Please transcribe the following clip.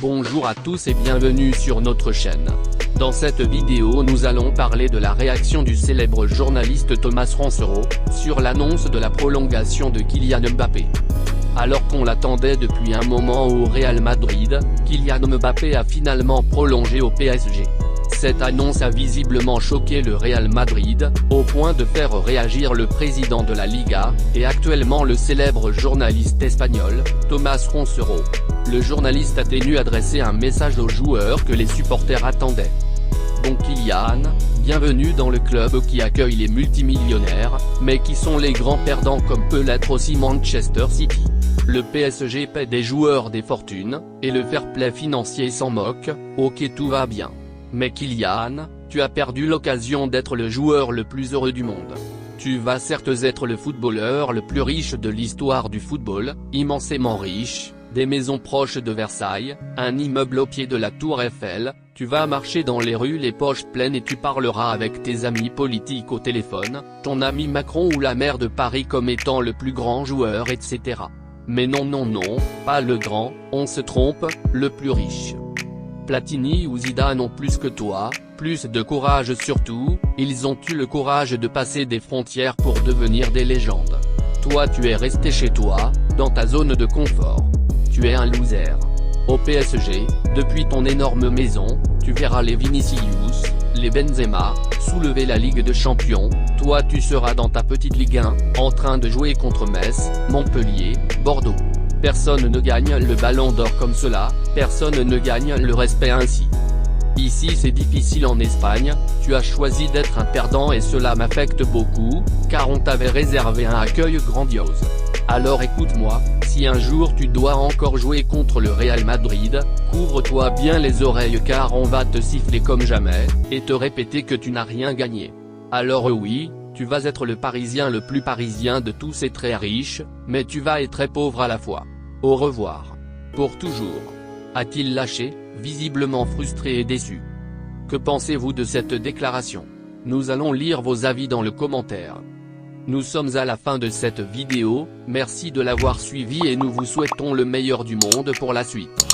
Bonjour à tous et bienvenue sur notre chaîne. Dans cette vidéo nous allons parler de la réaction du célèbre journaliste Thomas Ronsereau, sur l'annonce de la prolongation de Kylian Mbappé. Alors qu'on l'attendait depuis un moment au Real Madrid, Kylian Mbappé a finalement prolongé au PSG. Cette annonce a visiblement choqué le Real Madrid, au point de faire réagir le président de la Liga, et actuellement le célèbre journaliste espagnol, Thomas Ronsereau. Le journaliste a tenu à adresser un message aux joueurs que les supporters attendaient. Bon Kylian, bienvenue dans le club qui accueille les multimillionnaires, mais qui sont les grands perdants comme peut l'être aussi Manchester City. Le PSG paie des joueurs des fortunes, et le fair play financier s'en moque. Ok, tout va bien. Mais Kylian, tu as perdu l'occasion d'être le joueur le plus heureux du monde. Tu vas certes être le footballeur le plus riche de l'histoire du football, immensément riche, des maisons proches de Versailles, un immeuble au pied de la Tour Eiffel, tu vas marcher dans les rues les poches pleines et tu parleras avec tes amis politiques au téléphone, ton ami Macron ou la maire de Paris comme étant le plus grand joueur etc. Mais non, pas le grand, on se trompe, le plus riche. Platini ou Zidane ont plus que toi, plus de courage surtout, ils ont eu le courage de passer des frontières pour devenir des légendes. Toi tu es resté chez toi, dans ta zone de confort. Tu es un loser. Au PSG, depuis ton énorme maison, tu verras les Vinicius, les Benzema, soulever la Ligue des Champions, toi tu seras dans ta petite Ligue 1, en train de jouer contre Metz, Montpellier, Bordeaux. Personne ne gagne le ballon d'or comme cela, personne ne gagne le respect ainsi. Ici c'est difficile en Espagne, tu as choisi d'être un perdant et cela m'affecte beaucoup, car on t'avait réservé un accueil grandiose. Alors écoute-moi, si un jour tu dois encore jouer contre le Real Madrid, couvre-toi bien les oreilles car on va te siffler comme jamais, et te répéter que tu n'as rien gagné. Alors oui, tu vas être le Parisien le plus parisien de tous et très riche, mais tu vas être très pauvre à la fois. Au revoir. Pour toujours. A-t-il lâché, visiblement frustré et déçu? Que pensez-vous de cette déclaration? Nous allons lire vos avis dans le commentaire. Nous sommes à la fin de cette vidéo, merci de l'avoir suivi et nous vous souhaitons le meilleur du monde pour la suite.